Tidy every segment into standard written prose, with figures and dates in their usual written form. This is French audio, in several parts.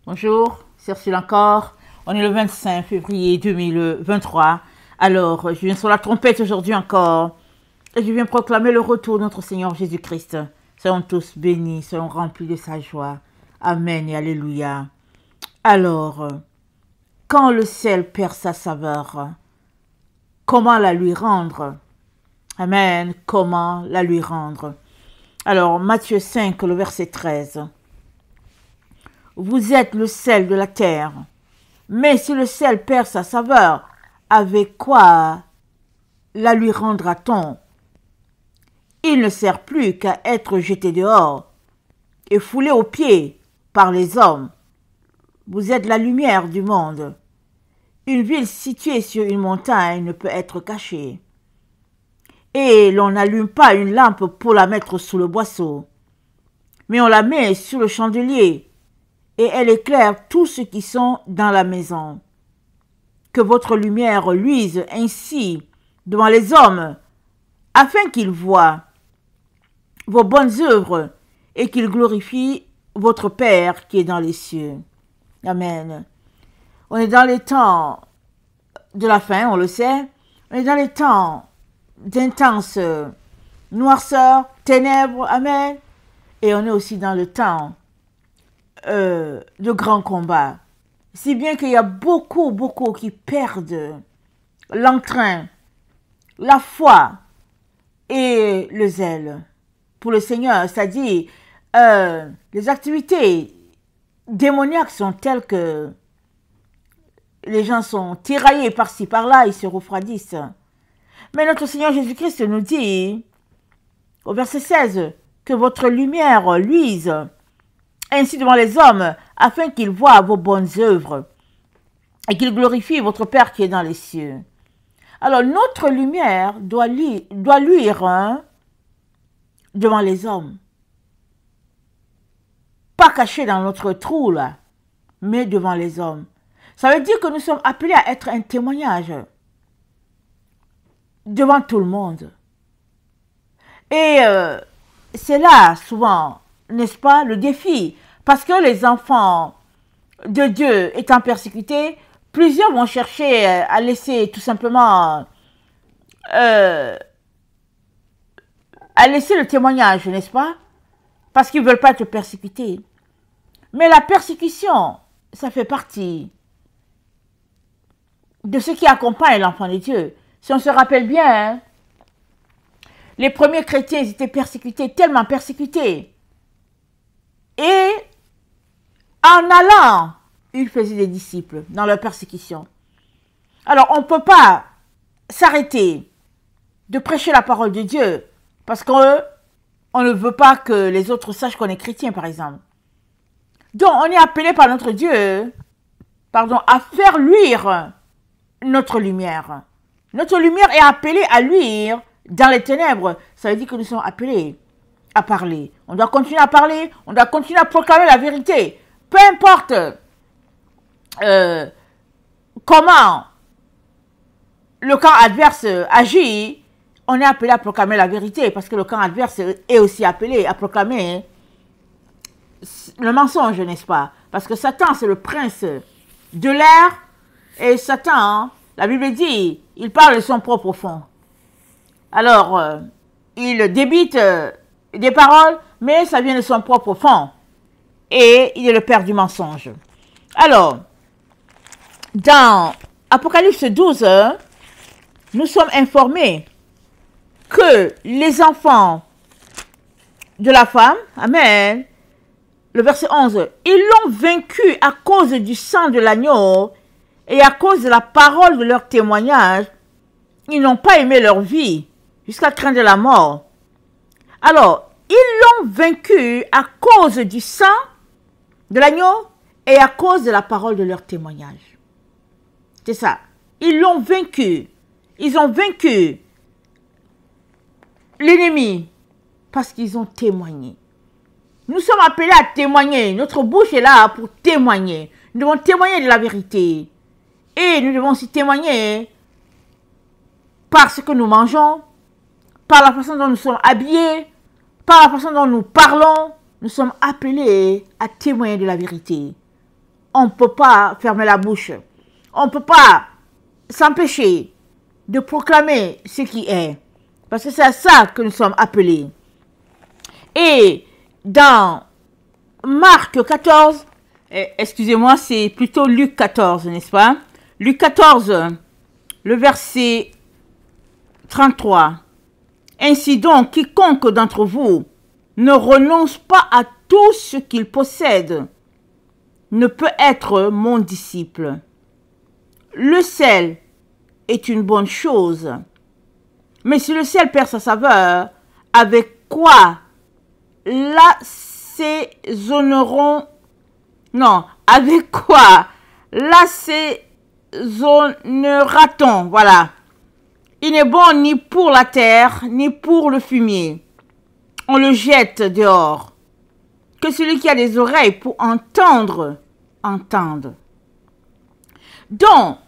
Bonjour, c'est Ursule encore. On est le 25 février 2023. Alors, je viens sur la trompette aujourd'hui encore. Et je viens proclamer le retour de notre Seigneur Jésus-Christ. Soyons tous bénis, soyons remplis de sa joie. Amen et alléluia. Alors, quand le sel perd sa saveur, comment la lui rendre? Amen. Comment la lui rendre? Alors, Matthieu 5, le verset 13. Vous êtes le sel de la terre. Mais si le sel perd sa saveur, avec quoi la lui rendra-t-on? Il ne sert plus qu'à être jeté dehors et foulé aux pieds par les hommes. Vous êtes la lumière du monde. Une ville située sur une montagne ne peut être cachée. Et l'on n'allume pas une lampe pour la mettre sous le boisseau, mais on la met sur le chandelier, et elle éclaire tous ceux qui sont dans la maison. Que votre lumière luise ainsi devant les hommes, afin qu'ils voient vos bonnes œuvres et qu'ils glorifient votre Père qui est dans les cieux. Amen. On est dans les temps de la fin, on le sait. On est dans les temps d'intense noirceur, ténèbres, amen. Et on est aussi dans le temps de grands combats. Si bien qu'il y a beaucoup qui perdent l'entrain, la foi et le zèle pour le Seigneur. C'est-à-dire, les activités démoniaques sont telles que les gens sont tiraillés par-ci, par-là, ils se refroidissent. Mais notre Seigneur Jésus-Christ nous dit, au verset 16, que votre lumière luise ainsi devant les hommes, afin qu'ils voient vos bonnes œuvres et qu'ils glorifient votre Père qui est dans les cieux. Alors, notre lumière doit luire devant les hommes. Pas cachée dans notre trou, là, mais devant les hommes. Ça veut dire que nous sommes appelés à être un témoignage devant tout le monde. Et c'est là, souvent, n'est-ce pas, le défi. Parce que les enfants de Dieu étant persécutés, plusieurs vont chercher à laisser tout simplement, à laisser le témoignage, n'est-ce pas? Parce qu'ils ne veulent pas être persécutés. Mais la persécution, ça fait partie de ce qui accompagne l'enfant de Dieu. Si on se rappelle bien, hein, les premiers chrétiens ils étaient persécutés, tellement persécutés. Et en allant, ils faisaient des disciples dans leur persécution. Alors, on ne peut pas s'arrêter de prêcher la parole de Dieu parce qu'on ne veut pas que les autres sachent qu'on est chrétien, par exemple. Donc, on est appelé par notre Dieu, à faire luire notre lumière. Notre lumière est appelée à luire dans les ténèbres. Ça veut dire que nous sommes appelés à parler. On doit continuer à parler, on doit continuer à proclamer la vérité. Peu importe comment le camp adverse agit, on est appelé à proclamer la vérité parce que le camp adverse est aussi appelé à proclamer le mensonge, n'est-ce pas? Parce que Satan, c'est le prince de l'air et Satan, la Bible dit, il parle de son propre fond. Alors, il débite des paroles, mais ça vient de son propre fond. Et il est le père du mensonge. Alors, dans Apocalypse 12, nous sommes informés que les enfants de la femme, amen, le verset 11, ils l'ont vaincu à cause du sang de l'agneau et à cause de la parole de leur témoignage. Ils n'ont pas aimé leur vie jusqu'à craindre la mort. Alors, ils l'ont vaincu à cause du sang de l'agneau et à cause de la parole de leur témoignage. C'est ça. Ils l'ont vaincu. Ils ont vaincu l'ennemi parce qu'ils ont témoigné. Nous sommes appelés à témoigner. Notre bouche est là pour témoigner. Nous devons témoigner de la vérité. Et nous devons aussi témoigner par ce que nous mangeons, par la façon dont nous sommes habillés, par la façon dont nous parlons. Nous sommes appelés à témoigner de la vérité. on ne peut pas fermer la bouche. On ne peut pas s'empêcher de proclamer ce qui est. Parce que c'est à ça que nous sommes appelés. Et dans Marc 14, excusez-moi, c'est plutôt Luc 14, n'est-ce pas? Luc 14, le verset 33. Ainsi donc, quiconque d'entre vous ne renonce pas à tout ce qu'il possède ne peut être mon disciple. Le sel est une bonne chose, mais si le sel perd sa saveur, avec quoi l'assaisonneront? Non, avec quoi l'assaisonnera-t-on? Voilà. Il n'est bon ni pour la terre, ni pour le fumier. On le jette dehors. Que celui qui a des oreilles pour entendre, entende. Donc,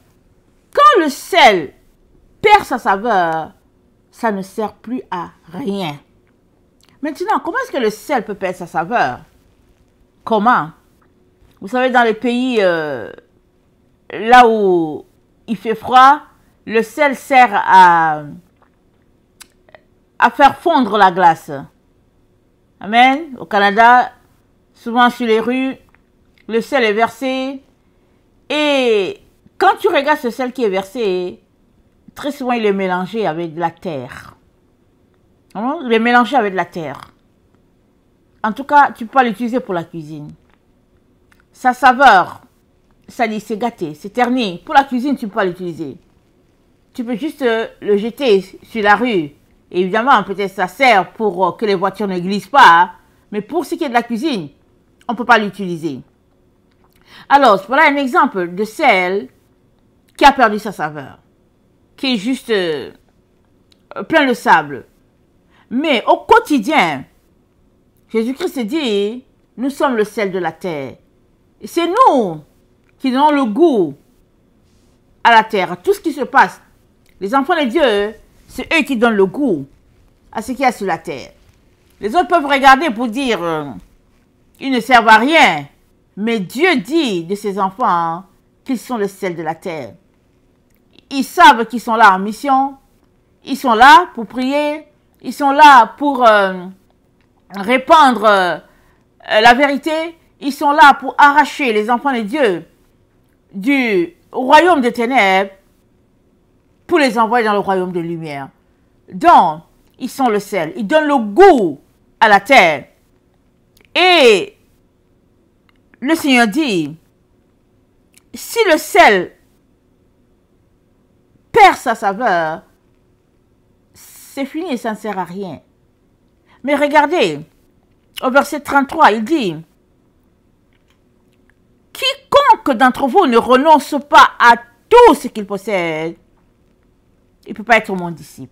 quand le sel perd sa saveur, ça ne sert plus à rien. Maintenant, comment est-ce que le sel peut perdre sa saveur? Comment? Vous savez, dans les pays là où il fait froid, le sel sert à faire fondre la glace. Amen. Au Canada, souvent sur les rues, le sel est versé. Et quand tu regardes ce sel qui est versé, très souvent il est mélangé avec de la terre. Il est mélangé avec de la terre. En tout cas, tu peux pas l'utiliser pour la cuisine. Sa saveur, ça dit c'est gâté, c'est terni. Pour la cuisine, tu peux pas l'utiliser. Tu peux juste le jeter sur la rue. Et évidemment, peut-être ça sert pour que les voitures ne glissent pas. Mais pour ce qui est de la cuisine, on ne peut pas l'utiliser. Alors, voilà un exemple de sel qui a perdu sa saveur. Qui est juste plein de sable. Mais au quotidien, Jésus-Christ dit, nous sommes le sel de la terre. Et c'est nous qui donnons le goût à la terre, à tout ce qui se passe. Les enfants de Dieu, c'est eux qui donnent le goût à ce qu'il y a sur la terre. Les autres peuvent regarder pour dire, ils ne servent à rien. Mais Dieu dit de ses enfants qu'ils sont le sel de la terre. Ils savent qu'ils sont là en mission. Ils sont là pour prier. Ils sont là pour répandre la vérité. Ils sont là pour arracher les enfants de Dieu du royaume des ténèbres pour les envoyer dans le royaume de lumière. Donc, ils sont le sel. Ils donnent le goût à la terre. Et le Seigneur dit, si le sel perd sa saveur, c'est fini et ça ne sert à rien. Mais regardez, au verset 33, il dit, quiconque d'entre vous ne renonce pas à tout ce qu'il possède, il ne peut pas être mon disciple.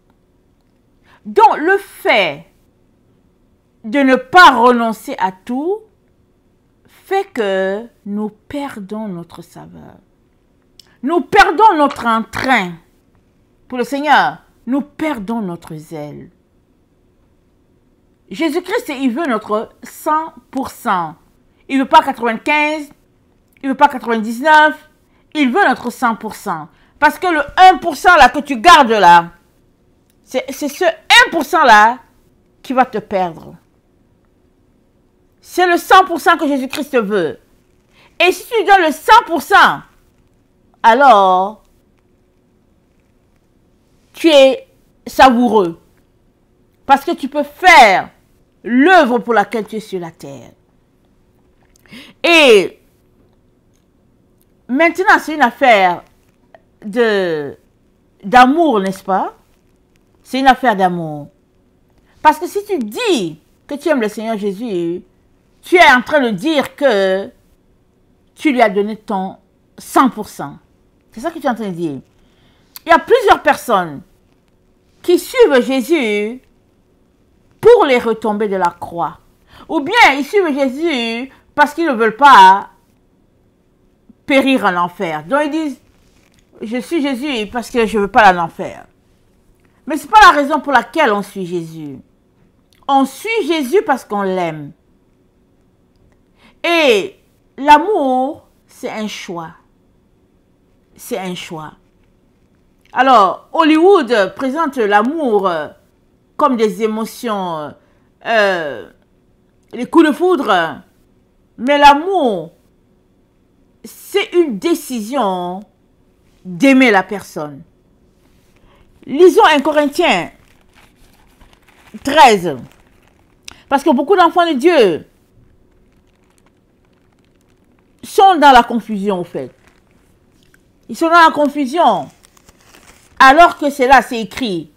Donc, le fait de ne pas renoncer à tout fait que nous perdons notre saveur. Nous perdons notre entrain. Pour le Seigneur, nous perdons notre zèle. Jésus-Christ, il veut notre 100%. Il ne veut pas 95%, il ne veut pas 99%, il veut notre 100%. Parce que le 1% là que tu gardes là, c'est ce 1% là qui va te perdre. C'est le 100% que Jésus-Christ veut. Et si tu donnes le 100%, alors tu es savoureux. Parce que tu peux faire l'œuvre pour laquelle tu es sur la terre. Et maintenant, c'est une affaire d'amour, n'est-ce pas? C'est une affaire d'amour. Parce que si tu dis que tu aimes le Seigneur Jésus, tu es en train de dire que tu lui as donné ton 100%. C'est ça que tu es en train de dire. Il y a plusieurs personnes qui suivent Jésus pour les retombées de la croix. Ou bien ils suivent Jésus parce qu'ils ne veulent pas périr en enfer. Donc ils disent, je suis Jésus parce que je ne veux pas aller en enfer. Mais ce n'est pas la raison pour laquelle on suit Jésus. On suit Jésus parce qu'on l'aime. Et l'amour, c'est un choix. C'est un choix. Alors, Hollywood présente l'amour comme des émotions, les coups de foudre. Mais l'amour, c'est une décision d'aimer la personne. Lisons 1 Corinthiens 13. Parce que beaucoup d'enfants de Dieu sont dans la confusion, au fait. Ils sont dans la confusion. Alors que c'est là, c'est écrit.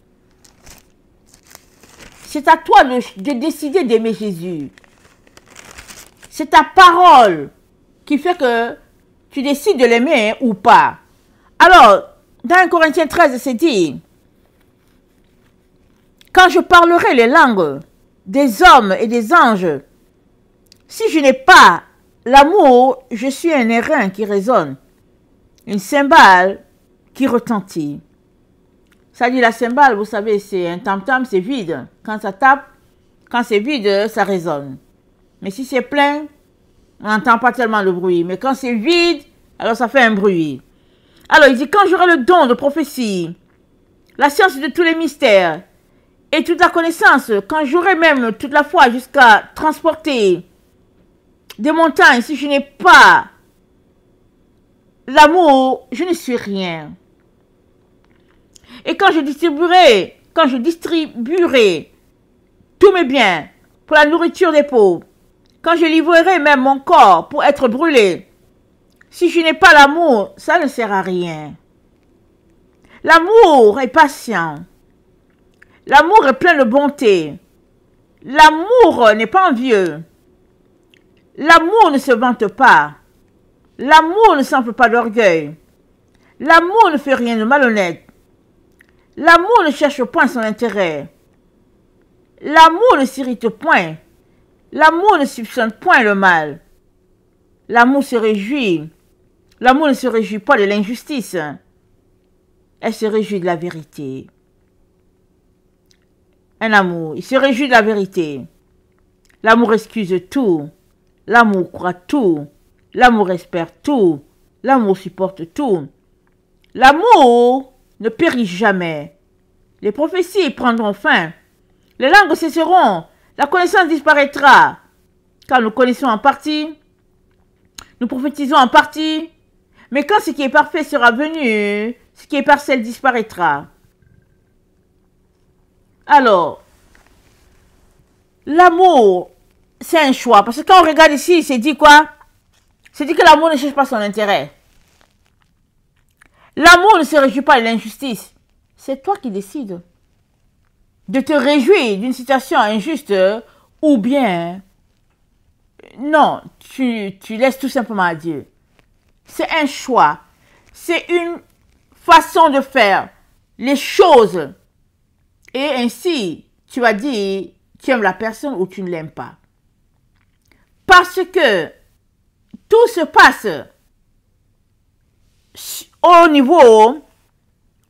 C'est à toi de décider d'aimer Jésus. C'est ta parole qui fait que tu décides de l'aimer ou pas. Alors, dans 1 Corinthiens 13, c'est dit, quand je parlerai les langues des hommes et des anges, si je n'ai pas l'amour, je suis un airain qui résonne, une cymbale qui retentit. Ça dit la cymbale, vous savez, c'est un tam-tam, c'est vide. Quand ça tape, quand c'est vide, ça résonne. Mais si c'est plein, on n'entend pas tellement le bruit. Mais quand c'est vide, alors ça fait un bruit. Alors il dit, quand j'aurai le don de prophétie, la science de tous les mystères, et toute la connaissance, quand j'aurai même toute la foi jusqu'à transporter des montagnes, si je n'ai pas l'amour, je ne suis rien. Et quand je distribuerai tous mes biens pour la nourriture des pauvres, quand je livrerai même mon corps pour être brûlé, si je n'ai pas l'amour, ça ne sert à rien. L'amour est patient. L'amour est plein de bonté. L'amour n'est pas envieux. L'amour ne se vante pas. L'amour ne s'enfle pas d'orgueil. L'amour ne fait rien de malhonnête. L'amour ne cherche point son intérêt. L'amour ne s'irrite point. L'amour ne soupçonne point le mal. L'amour se réjouit. L'amour ne se réjouit pas de l'injustice. Elle se réjouit de la vérité. Un amour, il se réjouit de la vérité. L'amour excuse tout. L'amour croit tout. L'amour espère tout. L'amour supporte tout. L'amour ne périt jamais. Les prophéties prendront fin. Les langues cesseront. La connaissance disparaîtra. Car nous connaissons en partie. Nous prophétisons en partie. Mais quand ce qui est parfait sera venu, ce qui est partiel disparaîtra. Alors, l'amour, c'est un choix. Parce que quand on regarde ici, c'est dit quoi? C'est dit que l'amour ne cherche pas son intérêt. L'amour ne se réjouit pas de l'injustice. C'est toi qui décides de te réjouir d'une situation injuste ou bien non, tu laisses tout simplement à Dieu. C'est un choix. C'est une façon de faire les choses. Et ainsi, tu vas dire, tu aimes la personne ou tu ne l'aimes pas. Parce que tout se passe au niveau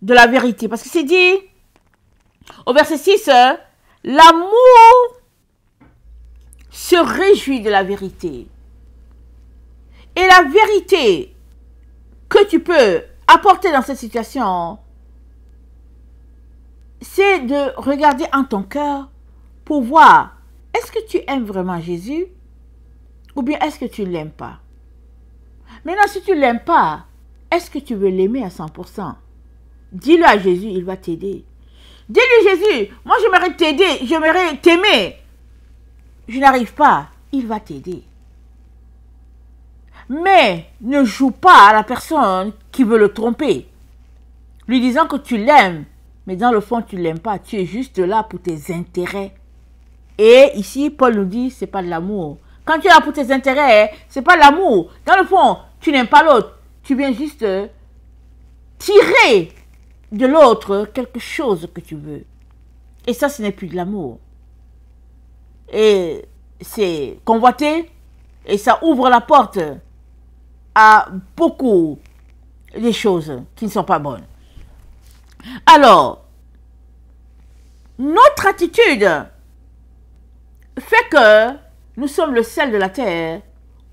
de la vérité. Parce que c'est dit, au verset 6, l'amour se réjouit de la vérité. Et la vérité que tu peux apporter dans cette situation, c'est de regarder en ton cœur pour voir, est-ce que tu aimes vraiment Jésus ou bien est-ce que tu ne l'aimes pas? Maintenant, si tu ne l'aimes pas, est-ce que tu veux l'aimer à 100%? Dis-le à Jésus, il va t'aider. Dis-lui, Jésus, moi j'aimerais t'aider, j'aimerais t'aimer. Je n'arrive pas, il va t'aider. Mais ne joue pas à la personne qui veut le tromper, lui disant que tu l'aimes, mais dans le fond tu ne l'aimes pas, tu es juste là pour tes intérêts. Et ici, Paul nous dit, c'est pas de l'amour. Quand tu es là pour tes intérêts, c'est pas de l'amour. Dans le fond, tu n'aimes pas l'autre, tu viens juste tirer de l'autre quelque chose que tu veux. Et ça, ce n'est plus de l'amour. Et c'est convoité, et ça ouvre la porte à beaucoup de choses qui ne sont pas bonnes. Alors, notre attitude fait que nous sommes le sel de la terre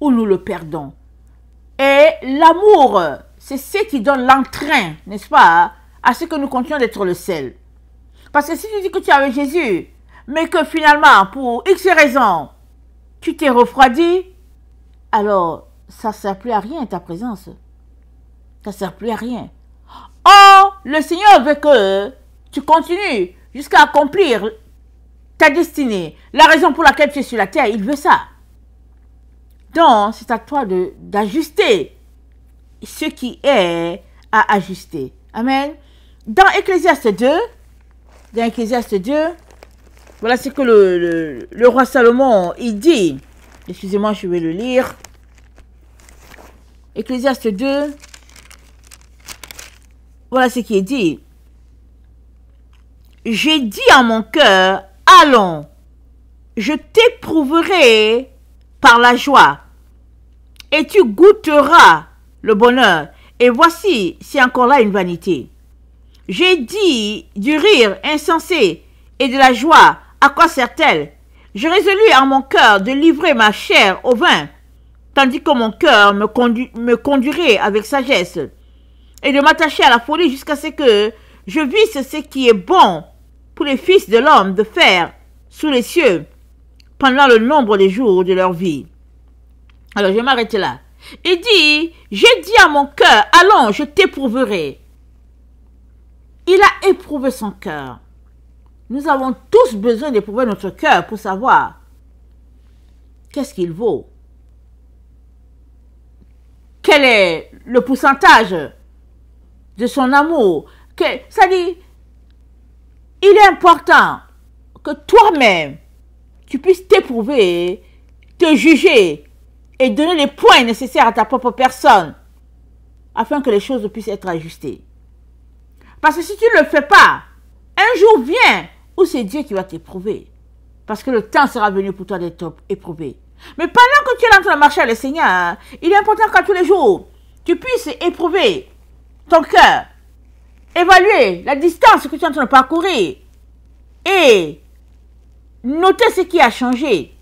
ou nous le perdons. Et l'amour, c'est ce qui donne l'entrain, n'est-ce pas, à ce que nous continuons d'être le sel. Parce que si tu dis que tu es avec Jésus, mais que finalement, pour X raisons, tu t'es refroidi, alors ça ne sert plus à rien ta présence. Ça ne sert plus à rien. Or, le Seigneur veut que tu continues jusqu'à accomplir ta destinée. La raison pour laquelle tu es sur la terre, il veut ça. Donc, c'est à toi d'ajuster ce qui est à ajuster. Amen. Dans Ecclésiaste 2, voilà ce que le roi Salomon, il dit. Excusez-moi, je vais le lire. Ecclésiaste 2, voilà ce qui est dit. J'ai dit en mon cœur, allons, je t'éprouverai par la joie, et tu goûteras le bonheur. Et voici, c'est encore là une vanité. J'ai dit du rire insensé et de la joie, à quoi sert-elle? Je résolus en mon cœur de livrer ma chair au vin, tandis que mon cœur me conduirait avec sagesse, et de m'attacher à la folie jusqu'à ce que je visse ce qui est bon pour les fils de l'homme de faire sous les cieux pendant le nombre des jours de leur vie. Alors je vais m'arrêter là. Il dit, j'ai dit à mon cœur, allons, je t'éprouverai. Il a éprouvé son cœur. Nous avons tous besoin d'éprouver notre cœur pour savoir qu'est-ce qu'il vaut. Quel est le pourcentage de son amour? Ça dit, il est important que toi-même, tu puisses t'éprouver, te juger et donner les points nécessaires à ta propre personne afin que les choses puissent être ajustées. Parce que si tu ne le fais pas, un jour vient où c'est Dieu qui va t'éprouver. Parce que le temps sera venu pour toi d'être éprouvé. Mais pendant que tu es en train de marcher avec le Seigneur, il est important qu'à tous les jours, tu puisses éprouver ton cœur, évaluer la distance que tu es en train de parcourir et noter ce qui a changé.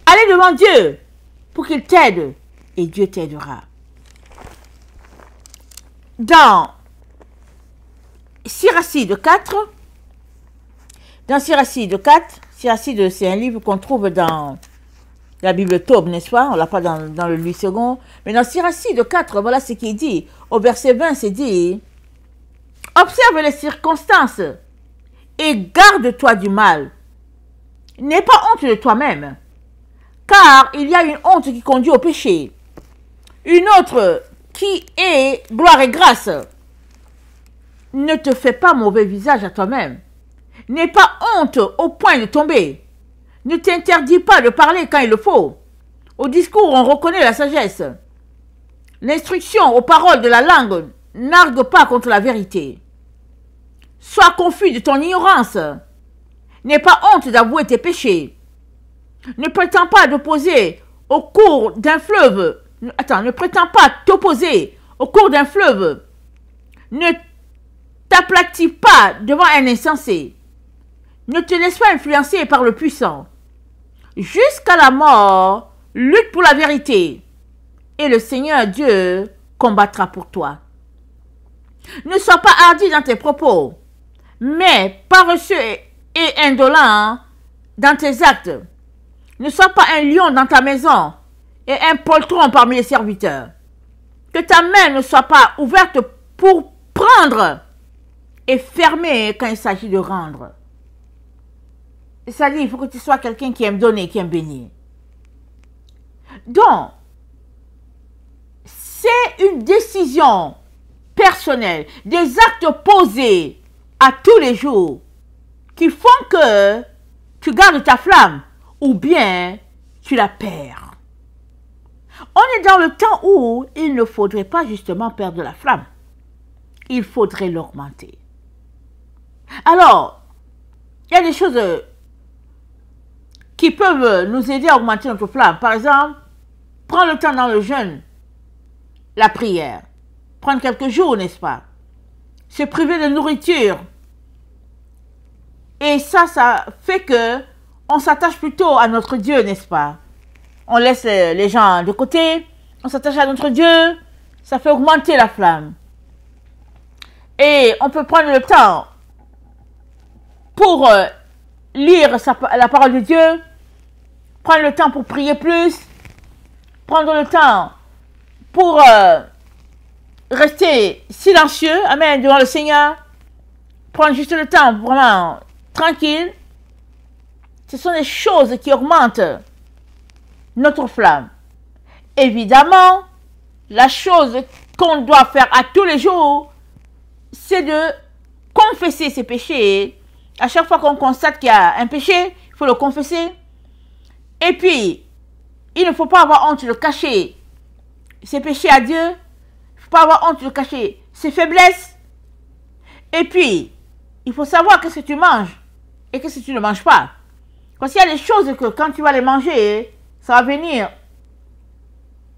Allez devant Dieu pour qu'il t'aide et Dieu t'aidera. Dans Siracide 4, Siracide c'est un livre qu'on trouve dans la Bible Taube, n'est-ce pas? On ne l'a pas dans le Louis II. Mais dans Siracide 4, voilà ce qui est dit. Au verset 20, c'est dit, observe les circonstances et garde-toi du mal. N'aie pas honte de toi-même, car il y a une honte qui conduit au péché, une autre qui est gloire et grâce. Ne te fais pas mauvais visage à toi-même. N'aie pas honte au point de tomber. Ne t'interdis pas de parler quand il le faut. Au discours, on reconnaît la sagesse. L'instruction aux paroles de la langue n'argue pas contre la vérité. Sois confus de ton ignorance. N'aie pas honte d'avouer tes péchés. Ne prétends pas t'opposer au cours d'un fleuve. Ne prétends pas t'opposer au cours d'un fleuve. Ne t'aplatis pas devant un insensé. Ne te laisse pas influencer par le puissant. Jusqu'à la mort, lutte pour la vérité. Et le Seigneur Dieu combattra pour toi. Ne sois pas hardi dans tes propos, mais paresseux et indolent dans tes actes. Ne sois pas un lion dans ta maison et un poltron parmi les serviteurs. Que ta main ne soit pas ouverte pour prendre et fermée quand il s'agit de rendre. C'est-à-dire, il faut que tu sois quelqu'un qui aime donner, qui aime bénir. Donc, c'est une décision personnelle, des actes posés à tous les jours qui font que tu gardes ta flamme ou bien tu la perds. On est dans le temps où il ne faudrait pas justement perdre la flamme. Il faudrait l'augmenter. Alors, il y a des choses qui peuvent nous aider à augmenter notre flamme. Par exemple, prendre le temps dans le jeûne, la prière. Prendre quelques jours, n'est-ce pas? Se priver de nourriture. Et ça fait que on s'attache plutôt à notre Dieu, n'est-ce pas? On laisse les gens de côté on s'attache à notre Dieu, ça fait augmenter la flamme. Et on peut prendre le temps pour lire la parole de Dieu, prendre le temps pour prier plus, prendre le temps pour rester silencieux, amen, devant le Seigneur, prendre juste le temps vraiment tranquille. Ce sont des choses qui augmentent notre flamme. Évidemment, la chose qu'on doit faire à tous les jours, c'est de confesser ses péchés. À chaque fois qu'on constate qu'il y a un péché, il faut le confesser. Et puis, il ne faut pas avoir honte de cacher ses péchés à Dieu. Il ne faut pas avoir honte de cacher ses faiblesses. Et puis, il faut savoir qu'est-ce que tu manges et qu'est-ce que tu ne manges pas. Parce qu'il y a des choses que quand tu vas les manger, ça va venir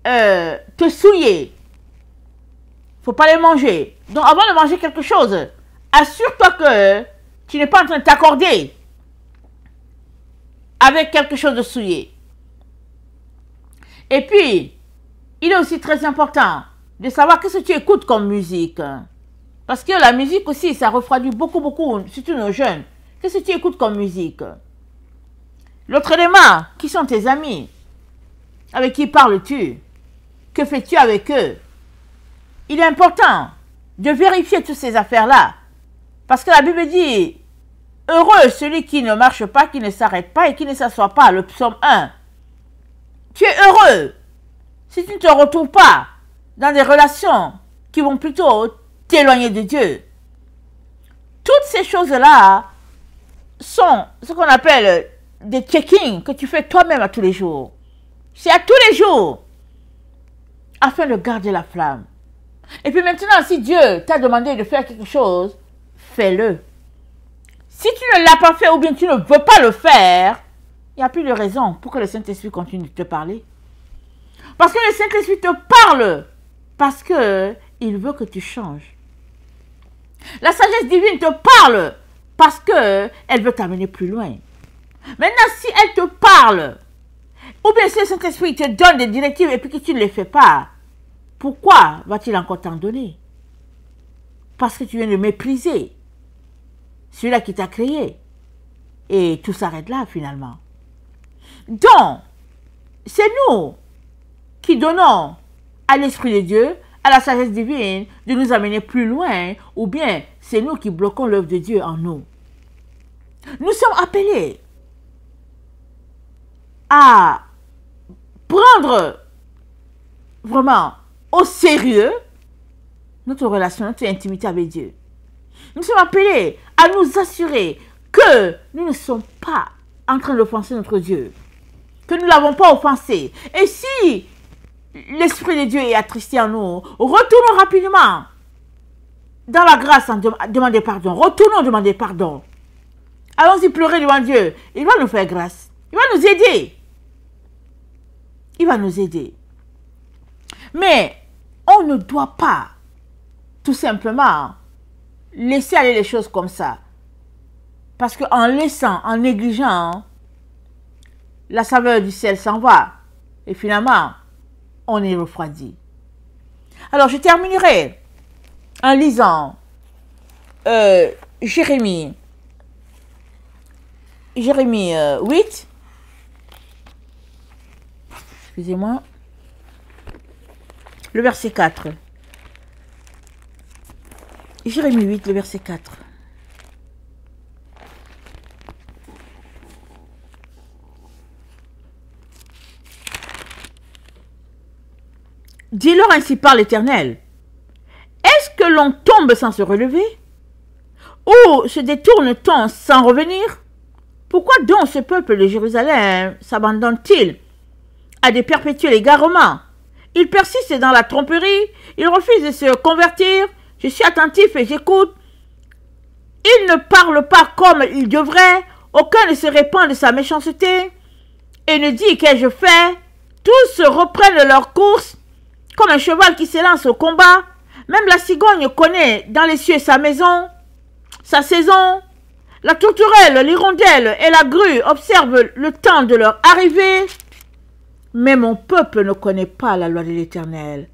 te souiller. Il ne faut pas les manger. Donc avant de manger quelque chose, assure-toi que tu n'es pas en train de t'accorder avec quelque chose de souillé. Et puis, il est aussi très important de savoir qu'est-ce que tu écoutes comme musique. Parce que la musique aussi, ça refroidit beaucoup, surtout nos jeunes. Qu'est-ce que tu écoutes comme musique? L'autre élément, qui sont tes amis? Avec qui parles-tu? Que fais-tu avec eux? Il est important de vérifier toutes ces affaires-là. Parce que la Bible dit, heureux celui qui ne marche pas, qui ne s'arrête pas et qui ne s'assoit pas. Le psaume 1. Tu es heureux si tu ne te retrouves pas dans des relations qui vont plutôt t'éloigner de Dieu. Toutes ces choses-là sont ce qu'on appelle des check-ins que tu fais toi-même à tous les jours. C'est à tous les jours afin de garder la flamme. Et puis maintenant, si Dieu t'a demandé de faire quelque chose, fais-le. Si tu ne l'as pas fait ou bien tu ne veux pas le faire, il n'y a plus de raison pour que le Saint-Esprit continue de te parler. Parce que le Saint-Esprit te parle. Parce qu'il veut que tu changes. La sagesse divine te parle. Parce qu'elle veut t'amener plus loin. Maintenant, si elle te parle, ou bien si le Saint-Esprit te donne des directives et puis que tu ne les fais pas, pourquoi va-t-il encore t'en donner? Parce que tu viens de mépriser celui-là qui t'a créé. Et tout s'arrête là, finalement. Donc, c'est nous qui donnons à l'Esprit de Dieu, à la sagesse divine, de nous amener plus loin, ou bien c'est nous qui bloquons l'œuvre de Dieu en nous. Nous sommes appelés à prendre vraiment au sérieux notre relation, notre intimité avec Dieu. Nous sommes appelés à nous assurer que nous ne sommes pas en train d'offenser notre Dieu, que nous ne l'avons pas offensé. Et si l'Esprit de Dieu est attristé en nous, retournons rapidement dans la grâce en demander pardon. Retournons demander pardon. Allons-y pleurer devant Dieu. Il va nous faire grâce. Il va nous aider. Il va nous aider. Mais on ne doit pas tout simplement laisser aller les choses comme ça. Parce qu'en laissant, en négligeant, la saveur du ciel s'en va. Et finalement, on est refroidi. Alors, je terminerai en lisant Jérémie 8. Excusez-moi. Le verset 4. Jérémie 8, le verset 4. Dis-leur ainsi par l'Éternel. Est-ce que l'on tombe sans se relever? Ou se détourne-t-on sans revenir? Pourquoi donc ce peuple de Jérusalem s'abandonne-t-il à des perpétuels égarements? Il persiste dans la tromperie, il refuse de se convertir. Je suis attentif et j'écoute. Il ne parle pas comme il devrait, aucun ne se répand de sa méchanceté et ne dit qu'ai-je fait. Tous reprennent leur course comme un cheval qui s'élance au combat. Même la cigogne connaît dans les cieux sa maison, sa saison. La tourterelle, l'hirondelle et la grue observent le temps de leur arrivée. Mais mon peuple ne connaît pas la loi de l'Éternel.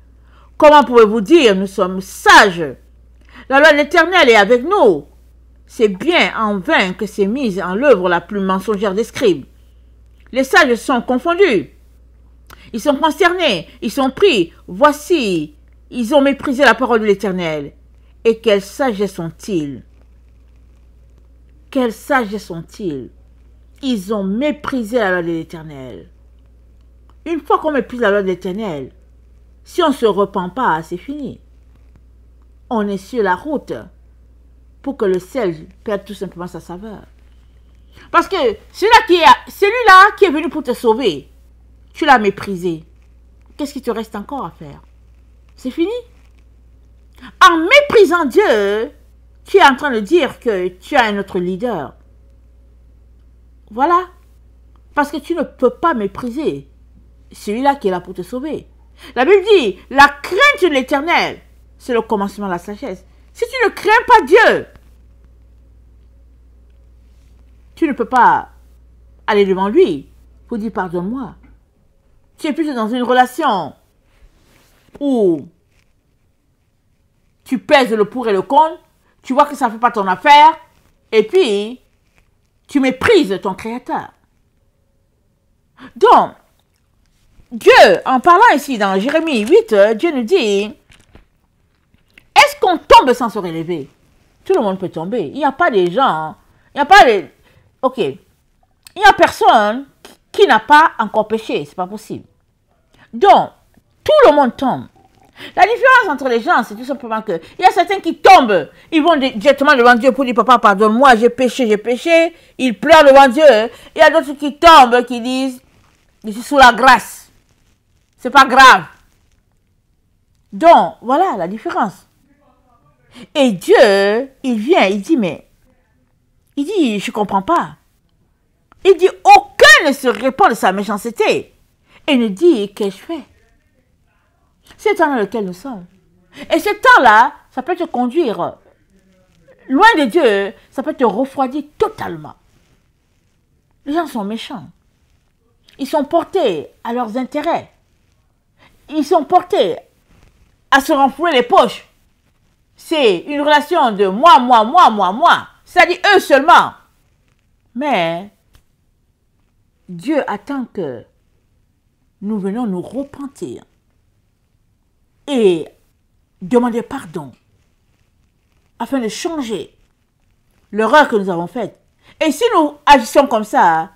Comment pouvez-vous dire, nous sommes sages? La loi de l'Éternel est avec nous. C'est bien en vain que s'est mise en œuvre la plus mensongère des scribes. Les sages sont confondus. Ils sont concernés, ils sont pris. Voici, ils ont méprisé la parole de l'Éternel. Et quels sages sont-ils? Quels sages sont-ils? Ils ont méprisé la loi de l'Éternel. Une fois qu'on méprise la loi de l'Éternel, si on ne se repent pas, c'est fini. On est sur la route pour que le sel perde tout simplement sa saveur. Parce que celui-là qui est venu pour te sauver, tu l'as méprisé. Qu'est-ce qui te reste encore à faire? C'est fini. En méprisant Dieu, tu es en train de dire que tu as un autre leader. Voilà. Parce que tu ne peux pas mépriser celui-là qui est là pour te sauver. La Bible dit, la crainte de l'Éternel, c'est le commencement de la sagesse. Si tu ne crains pas Dieu, tu ne peux pas aller devant lui pour dire pardonne-moi. Tu es plutôt dans une relation où tu pèses le pour et le contre, tu vois que ça ne fait pas ton affaire, et puis tu méprises ton Créateur. Donc, Dieu, en parlant ici dans Jérémie 8, Dieu nous dit, est-ce qu'on tombe sans se relever? Tout le monde peut tomber. Il n'y a pas des gens, il n'y a pas de... Ok, il n'y a personne qui n'a pas encore péché, c'est pas possible. Donc, tout le monde tombe. La différence entre les gens, c'est tout simplement que il y a certains qui tombent, ils vont directement devant Dieu pour dire papa pardonne-moi, j'ai péché, ils pleurent devant Dieu. Il y a d'autres qui tombent, qui disent je suis sous la grâce, c'est pas grave. Donc voilà la différence. Et Dieu, il vient, il dit je comprends pas. Il dit aucun ne se répand de sa méchanceté et ne dit qu'ai-je fait. C'est le temps dans lequel nous sommes. Et ce temps-là, ça peut te conduire loin de Dieu, ça peut te refroidir totalement. Les gens sont méchants. Ils sont portés à leurs intérêts. Ils sont portés à se renflouer les poches. C'est une relation de moi. C'est-à-dire eux seulement. Mais Dieu attend que nous venions nous repentir et demander pardon afin de changer l'erreur que nous avons faite. Et si nous agissons comme ça,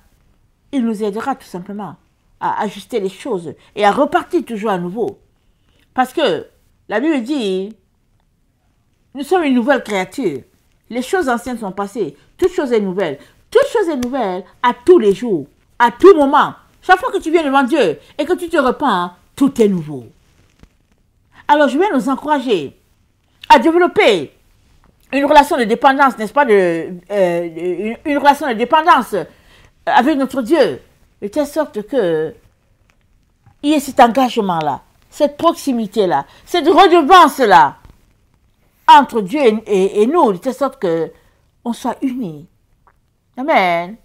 il nous aidera tout simplement à ajuster les choses et à repartir toujours à nouveau. Parce que la Bible dit, nous sommes une nouvelle créature. Les choses anciennes sont passées. Toute chose est nouvelle. Toute chose est nouvelle à tous les jours, à tout moment. Chaque fois que tu viens devant Dieu et que tu te repens, tout est nouveau. Alors je vais nous encourager à développer une relation de dépendance, n'est-ce pas, une relation de dépendance avec notre Dieu, de telle sorte que il y ait cet engagement-là, cette proximité-là, cette redevance-là entre Dieu et nous, de telle sorte que on soit unis. Amen.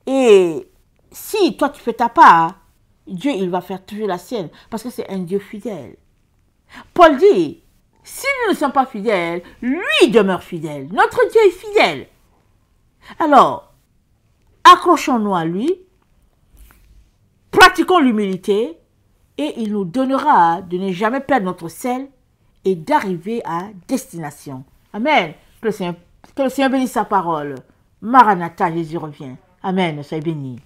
Et si toi tu fais ta part, Dieu il va faire toujours la sienne, parce que c'est un Dieu fidèle. Paul dit, si nous ne sommes pas fidèles, lui demeure fidèle. Notre Dieu est fidèle. Alors, accrochons-nous à lui, pratiquons l'humilité, et il nous donnera de ne jamais perdre notre sel et d'arriver à destination. Amen. Que le Seigneur bénisse sa parole. Maranatha, Jésus revient. Amen. Soyez bénis.